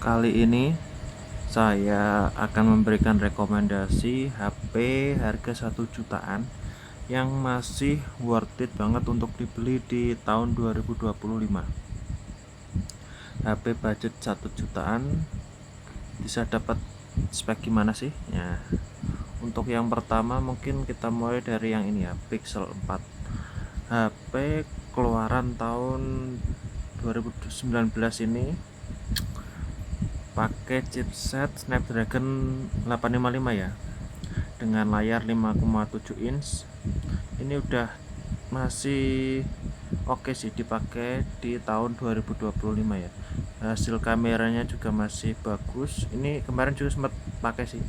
Kali ini saya akan memberikan rekomendasi HP harga 1 jutaan yang masih worth it banget untuk dibeli di tahun 2025. HP budget 1 jutaan bisa dapat spek gimana sih? Ya, untuk yang pertama mungkin kita mulai dari yang ini ya, Pixel 4. HP keluaran tahun 2019 ini pakai chipset Snapdragon 855 ya, dengan layar 5,7 inch. Ini udah masih oke sih dipakai di tahun 2025 ya. Hasil kameranya juga masih bagus. Ini kemarin juga sempat pakai sih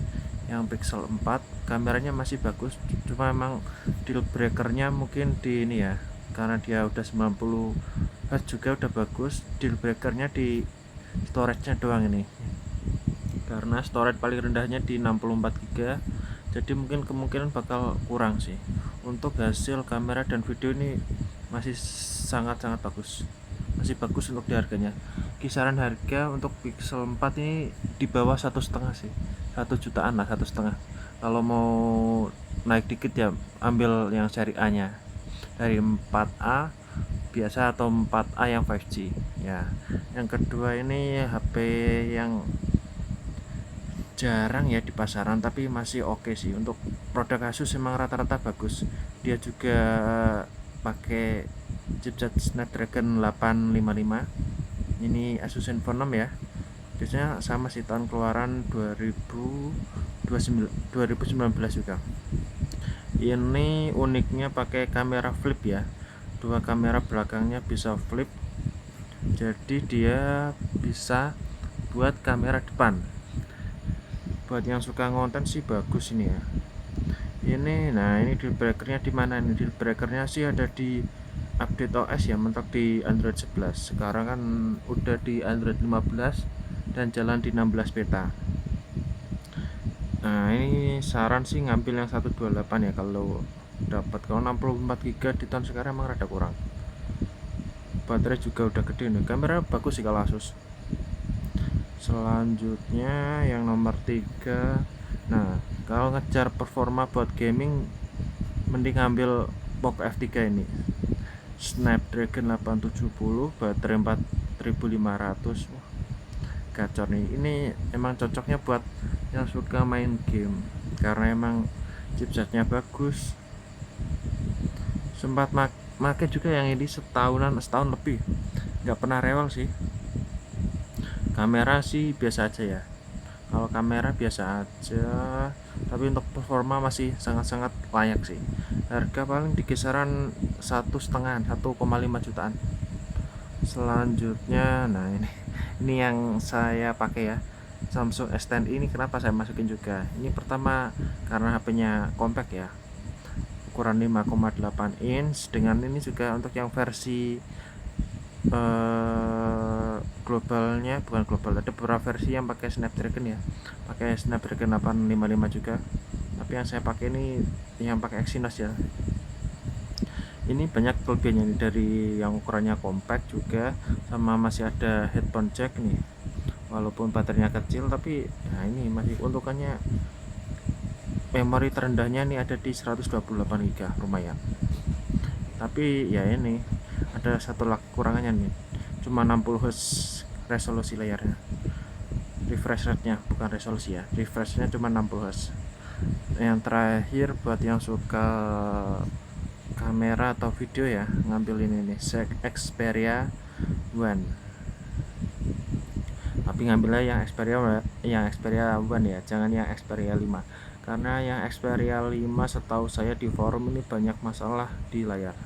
yang Pixel 4, kameranya masih bagus, cuma memang deal breakernya mungkin di ini ya, karena dia udah 90 Hz juga udah bagus. Deal breakernya di storage-nya doang ini, karena storage paling rendahnya di 64 GB, jadi mungkin kemungkinan bakal kurang sih. Untuk hasil kamera dan video ini masih sangat-sangat bagus, masih bagus untuk di harganya. Kisaran harga untuk Pixel 4 ini di bawah 1,5 sih, 1 jutaan lah, 1,5. Kalau mau naik dikit ya ambil yang seri A nya, dari 4A biasa atau 4A yang 5G ya. Yang kedua ini HP yang jarang ya di pasaran tapi masih oke sih. Untuk produk Asus emang rata-rata bagus. Dia juga pakai chipset Snapdragon 855. Ini Asus Zenfone 6 ya. Biasanya sama sih, tahun keluaran 2019 juga. Ini uniknya pakai kamera flip ya, dua kamera belakangnya bisa flip, jadi dia bisa buat kamera depan. Buat yang suka ngonten sih bagus ini ya. Ini deal breakernya di mana? Ini deal breakernya sih ada di update OS ya, mentok di Android 11. Sekarang kan udah di Android 15 dan jalan di 16 beta. Nah, ini saran sih ngambil yang 128 ya kalau dapat. Kalau 64 GB di tahun sekarang emang rada kurang. Baterai juga udah gede nih. Kamera bagus sih kalau Asus. Selanjutnya yang nomor 3. Nah, kalau ngejar performa buat gaming mending ambil Poco F3 ini. Snapdragon 870, baterai 4500. Wah, gacor nih. Ini emang cocoknya buat yang suka main game karena emang chipsetnya bagus. Sempat make juga yang ini setahun lebih, nggak pernah rewel sih. Kamera sih biasa aja ya, kalau kamera biasa aja, tapi untuk performa masih sangat-sangat layak sih. Harga paling di kisaran 1,5 jutaan. Selanjutnya, nah ini yang saya pakai ya, Samsung S10. Ini kenapa saya masukin juga? Ini pertama karena HP-nya compact ya, ukuran 5,8 inch. Dengan ini juga untuk yang versi globalnya, bukan global, ada beberapa versi yang pakai Snapdragon ya, pakai Snapdragon 855 juga, tapi yang saya pakai ini yang pakai Exynos ya. Ini banyak kelebihannya nih, dari yang ukurannya compact juga, sama masih ada headphone jack nih, walaupun baterainya kecil tapi nah ini masih untukannya. Memori terendahnya nih ada di 128 GB, lumayan. Tapi ya ini ada satu kurangannya nih, cuma 60 Hz resolusi layarnya. Refresh rate-nya bukan resolusi ya, refresh nya cuma 60 Hz. Yang terakhir buat yang suka kamera atau video ya, ngambil ini nih, Xperia One. Tapi ngambilnya yang Xperia One ya, jangan yang Xperia 5, karena yang Xperia 5 setahu saya di forum ini banyak masalah di layar.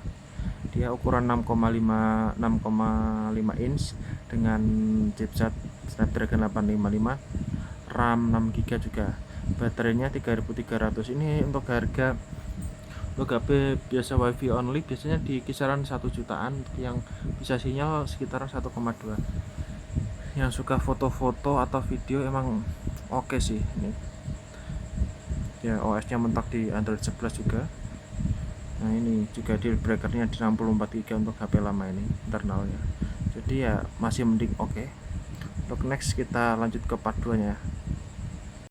Dia ukuran 6,5 inch dengan chipset Snapdragon 855, RAM 6 GB juga, baterainya 3300. Ini untuk harga untuk HP biasa WiFi only biasanya di kisaran 1 jutaan, yang bisa sinyal sekitar 1,2. Yang suka foto-foto atau video emang oke sih ini. Ya, OS-nya mentok di Android 11 juga. Nah, ini juga deal breakernya di 64 GB untuk HP lama ini internalnya. Jadi ya masih mending oke. Untuk next kita lanjut ke part 2 nya.